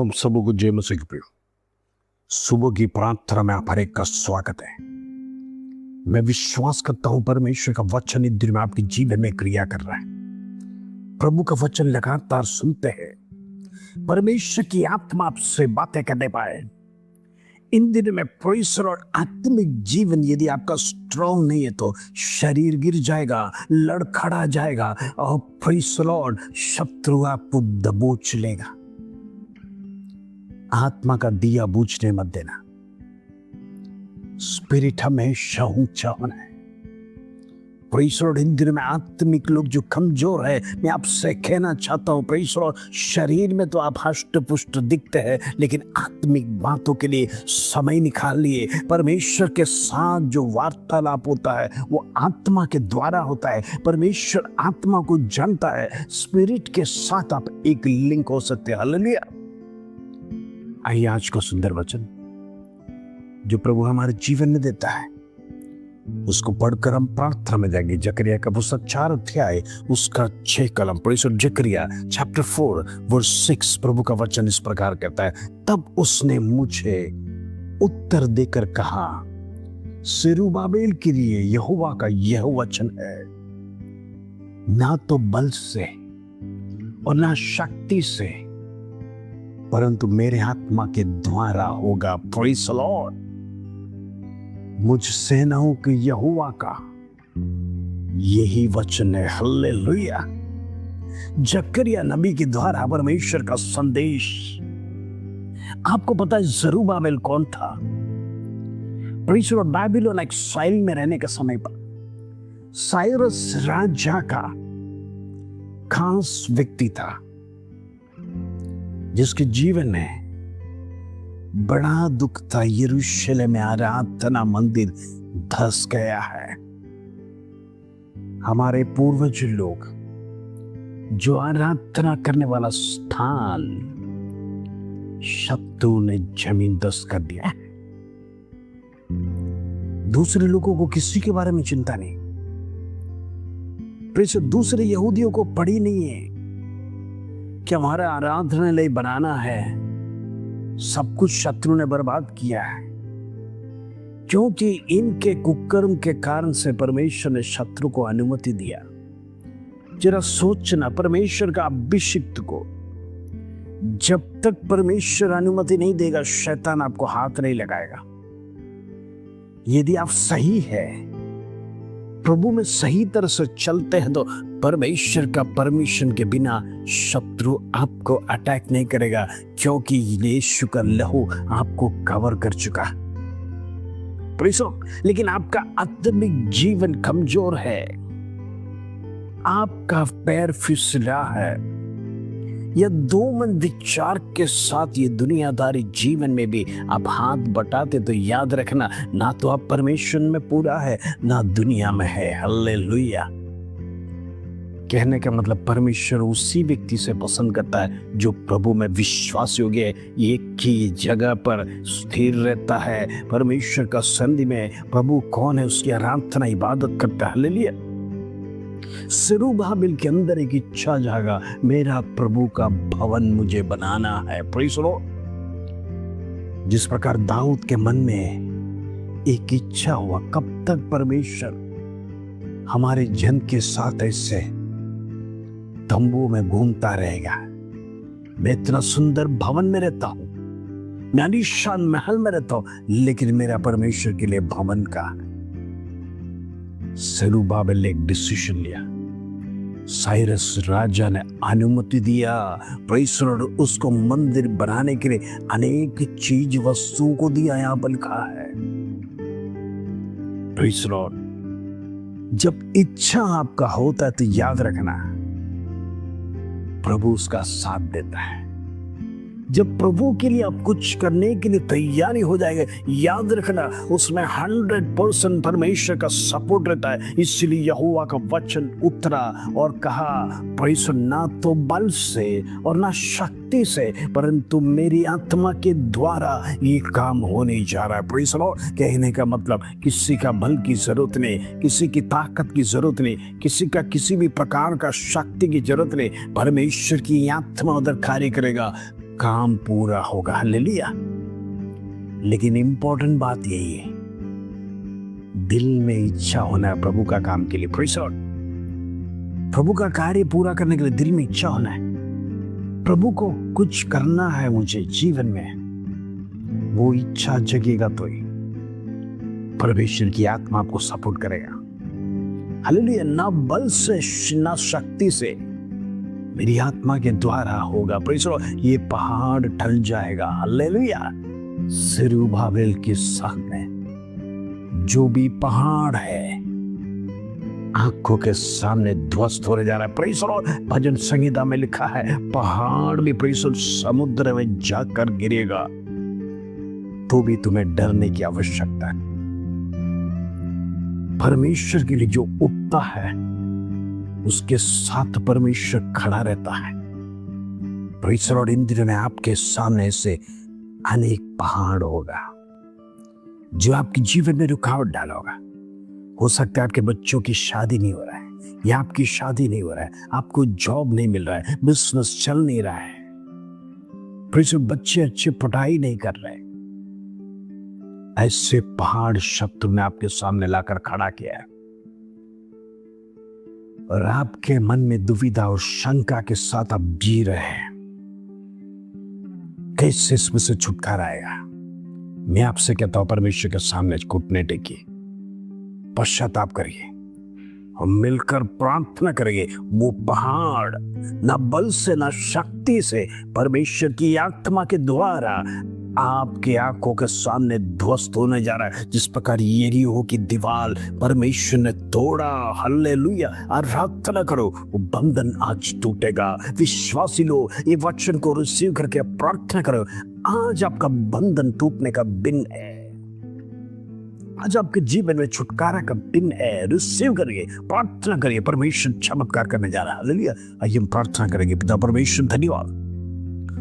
आप सबको जय मसीह की प्रिय। सुबह की प्रार्थना में आप हर एक का स्वागत है। मैं विश्वास करता हूं परमेश्वर का वचन इस दिन में आपके जीवन में क्रिया कर रहा है। प्रभु का वचन लगातार सुनते हैं, परमेश्वर की आत्मा आपसे बातें करने पाए। इन दिनों में परमेश्वर और आत्मिक जीवन यदि आपका स्ट्रांग नहीं है तो शरीर गिर जाएगा, लड़खड़ा जाएगा और परमेश्वर शत्रु आपको दबोच लेगा। आत्मा का दिया बूझने मत देना। स्पिरिट हमेशा ऊंचा होना है। परमेश्वर इन दिनों में आत्मिक लोग जो कमजोर है, मैं आपसे कहना चाहता हूं परमेश्वर, शरीर में तो आप हष्ट पुष्ट दिखते हैं, लेकिन आत्मिक बातों के लिए समय निकालिए। परमेश्वर के साथ जो वार्तालाप होता है वो आत्मा के द्वारा होता है। परमेश्वर आत्मा को जानता है, स्पिरिट के साथ आप एक लिंक हो सकते हैं। हालेलुया। आइए आज को सुंदर वचन जो प्रभु हमारे जीवन में देता है उसको पढ़कर हम प्रार्थना में जाएंगे। जकरिया का पुस्तक 4 अध्याय उसका 6 कलम। परमेश्वर जकरिया चैप्टर 4 वर्स 6 प्रभु का वचन इस प्रकार कहता है, तब उसने मुझे उत्तर देकर कहा, सिरुबाबेल के लिए यहोवा का यह वचन है, ना तो बल से और ना शक्ति से परंतु मेरे आत्मा के द्वारा होगा। Praise the Lord. मुझ सेनाओं के यहोवा का यही वचन है। हालेलुया। जकरिया नबी के द्वारा परमेश्वर का संदेश। आपको पता है जरुब्बाबेल कौन था? परमेश्वर बाबिलोन एक्साइल में रहने के समय पर साइरस राजा का खास व्यक्ति था, जिसके जीवन में बड़ा दुख था। यरूशलेम में आराधना मंदिर धस गया है। हमारे पूर्वज लोग जो आराधना करने वाला स्थान शत्रु ने जमीन दस कर दिया है। दूसरे लोगों को किसी के बारे में चिंता नहीं। दूसरे यहूदियों को पड़ी नहीं है कि हमारा आराधनालय बनाना है। सब कुछ शत्रु ने बर्बाद किया है, क्योंकि इनके कुकर्म के कारण से परमेश्वर ने शत्रु को अनुमति दिया। जरा सोचना, परमेश्वर का अभिषिक्त को जब तक परमेश्वर अनुमति नहीं देगा, शैतान आपको हाथ नहीं लगाएगा। यदि आप सही है, प्रभु में सही तरह से चलते हैं, तो परमेश्वर का परमिशन के बिना शत्रु आपको अटैक नहीं करेगा, क्योंकि यीशु का लहू आपको कवर कर चुका। लेकिन आपका आत्मिक जीवन कमजोर है, आपका पैर फिसला है, या दो मन विचार के साथ ये दुनियादारी जीवन में भी आप हाथ बटाते, तो याद रखना, ना तो आप परमेश्वर में पूरा है, ना दुनिया में है। हालेलुया। कहने का मतलब परमेश्वर उसी व्यक्ति से पसंद करता है जो प्रभु में विश्वास योग्य है, एक ही जगह पर स्थिर रहता है। परमेश्वर का संधि में प्रभु कौन है, उसकी आराधना इबादत करता है। हालेलुया। सिरुबाबेल के अंदर एक इच्छा जागा, मेरा प्रभु का भवन मुझे बनाना है। Praise the Lord. जिस प्रकार दाऊद के मन में एक इच्छा हुआ, कब तक परमेश्वर हमारे जन के साथ ऐसे तंबू में घूमता रहेगा? मैं इतना सुंदर भवन में रहता हूं, मैं आलीशान महल में रहता हूं, लेकिन मेरा परमेश्वर के लिए भवन का। सिरुबाबेल ने एक डिसीजन लिया। साइरस राजा ने अनुमति दिया, परमेश्वर उसको मंदिर बनाने के लिए अनेक चीज वस्तुओं को दिया। यहां पर लिखा है, प्रेज़ द लॉर्ड। जब इच्छा आपका होता है तो याद रखना, प्रभु उसका साथ देता है। जब प्रभु के लिए आप कुछ करने के लिए तैयारी हो जाएगा, याद रखना उसमें 100% परमेश्वर का सपोर्ट रहता है। इसलिए यहोवा का वचन उतरा और कहा, परमेश्वर ना तो बल से और ना शक्ति से, परंतु मेरी आत्मा के द्वारा ये काम होने जा रहा है। Praise the Lord. कहने का मतलब किसी का बल की जरूरत नहीं, किसी की ताकत की जरूरत नहीं, किसी का किसी भी प्रकार का शक्ति की जरूरत नहीं। परमेश्वर की आत्मा उधर कार्य करेगा। काम पूरा होगा। हालेलुया। लेकिन इंपॉर्टेंट बात यही है, दिल में इच्छा होना है प्रभु का काम के लिए। Praise God. प्रभु का कार्य पूरा करने के लिए दिल में इच्छा होना है। प्रभु को कुछ करना है मुझे जीवन में, वो इच्छा जगेगा तो ही परमेश्वर की आत्मा आपको सपोर्ट करेगा। हालेलुया। ना बल से ना शक्ति से, मेरी आत्मा के द्वारा होगा। Praise God. ये पहाड़ टल जाएगा। हालेलुया। ज़ेरुब्बाबेल के सामने जो भी पहाड़ है आंखों के सामने ध्वस्त होने जा रहा है। Praise God. भजन संहिता में लिखा है, पहाड़ भी प्रेज़ गॉड समुद्र में जाकर गिरेगा तो भी तुम्हें डरने की आवश्यकता है। परमेश्वर के लिए जो उठता है उसके साथ परमेश्वर खड़ा रहता है। Praise God. इन दिनों में आपके सामने से अनेक पहाड़ होगा जो आपके जीवन में रुकावट डालोगा। हो सकता है आपके बच्चों की शादी नहीं हो रहा है, या आपकी शादी नहीं हो रहा है, आपको जॉब नहीं मिल रहा है, बिजनेस चल नहीं रहा है, फिर बच्चे अच्छे पढ़ाई नहीं कर रहे। ऐसे पहाड़ शत्रु ने आपके सामने लाकर खड़ा किया है और आपके मन में दुविधा और शंका के साथ आप जी रहे हैं, कैसे इसमें से छुटकारा आएगा। मैं आपसे कहता हूं, परमेश्वर के सामने घुटने टेकिए, पश्चाताप करिए, हम मिलकर प्रार्थना करेंगे। वो पहाड़ ना बल से ना शक्ति से, परमेश्वर की आत्मा के द्वारा आपके आंखों के सामने ध्वस्त होने जा रहा है। जिस प्रकार यरीहो की दीवार परमेश्वर ने तोड़ा। हालेलुया। आराधना करो, वो बंधन आज टूटेगा। विश्वासी लो, ये वचन को रिसीव करके प्रार्थना करो। आज आपका बंधन टूटने का दिन है। आज आपके जीवन में छुटकारा का दिन है। रिसीव करिए, प्रार्थना करिए। परमेश्वर चमत्कार करने जा रहा है। हालेलुया। आइए हम प्रार्थना करेंगे। पिता परमेश्वर, धन्यवाद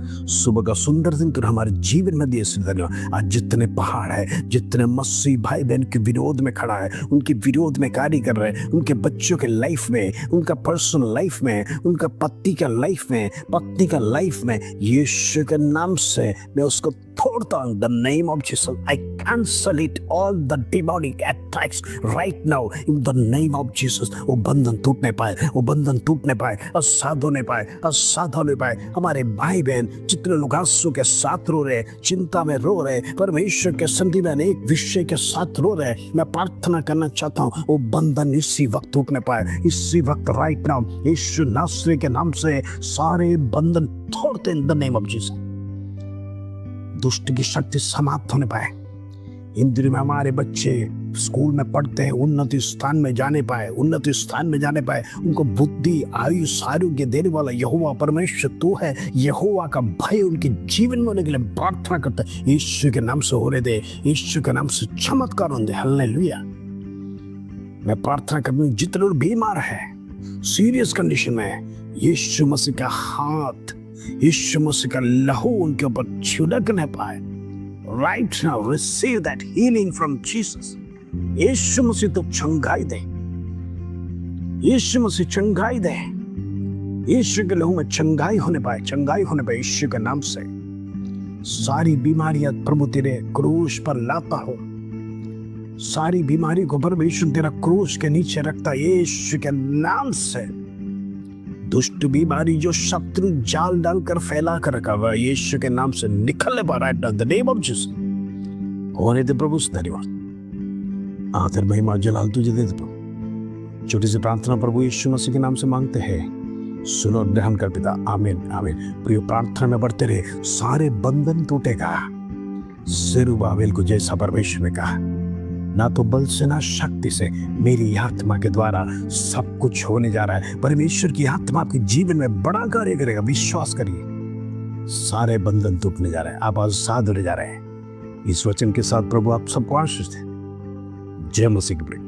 सुबह का सुंदर दिन तुम हमारे जीवन में दिए। धन्यवाद। आज जितने पहाड़ है, जितने मसीह भाई बहन के विरोध में खड़ा है, उनके विरोध में कार्य कर रहे हैं, उनके बच्चों के लाइफ में, उनका पर्सनल लाइफ में, उनका पति का लाइफ में, पत्नी का लाइफ में, यीशु के नाम से मैं उसको तोड़ता हूं। The name of Jesus I cancel it all the demonic attacks right now in the name of Jesus. वो बंधन टूटने पाए, वो बंधन टूटने पाए, असाध होने पाए, असाध होने पाए। हमारे भाई बहन जितने लोग आंसू के साथ रो रहे, चिंता में रो रहे, परमेश्वर के संधि में अनेक विषय के साथ रो रहे, मैं प्रार्थना करना चाहता हूँ वो बंधन इसी वक्त टूटने पाए, इसी वक्त राइट नाउ यीशु नासरी के नाम से सारे बंधन तोड़ते in the name of Jesus. दुष्ट की शक्ति समाप्त होने पाए। इन दिनों में हमारे बच्चे स्कूल में पढ़ते हैं, उन्नति स्थान में जाने पाए, उन्नति स्थान में जाने पाए। उनको बुद्धि, आयुष, आरोग्य देने वाला यहोवा परमेश्वर तू है। यहोवा का भय उनके जीवन में होने के लिए प्रार्थना करते हैं। यीशु के नाम से होने दे, यीशु के नाम से चमत्कार होने दे। हालेलुया। मैं प्रार्थना करता हूं, जितने लोग बीमार हैं, सीरियस कंडीशन में, यीशु मसीह का हाथ, यीशु मसीह का लहू उनके ऊपर छिड़कने पाए। Right now, receive that healing from Jesus. यीशु मसीह तो चंगाई दे, यीशु मसीह चंगाई दे। यीशु के लहू में चंगाई होने पाए, चंगाई होने पाए यीशु के नाम से। सारी बीमारियां प्रभु तेरे क्रूस पर लाता हूं, सारी बीमारी को परमेश्वर तेरा क्रूस के नीचे रखता यीशु के नाम से। दुष्ट बीमारी जो शत्रु जाल डालकर फैला कर रखा हुआ यीशु के नाम से निकलने पा रहा है। द नेम ऑफ जीसस होने दे प्रभु। धन्यवाद, आदर महिमा जलाल तुझे दे प्रभु। छोटी सी प्रार्थना प्रभु यीशु मसीह के नाम से मांगते हैं, सुनो और ग्रहण कर पिता। आमीन आमीन। प्रिय प्रार्थना में बढ़ते रहे, सारे बंधन टूटेगा। ज़ेरुब्बाबेल को जैसा परमेश्वर ने कहा, ना तो बल से ना शक्ति से, मेरी आत्मा के द्वारा सब कुछ होने जा रहा है। परमेश्वर की आत्मा आपके जीवन में बड़ा कार्य करेगा। विश्वास करिए, सारे बंधन टूटने जा रहे हैं, आप आजाद होने जा रहे हैं। इस वचन के साथ प्रभु आप सबको आशीष दे। जय मसीह की।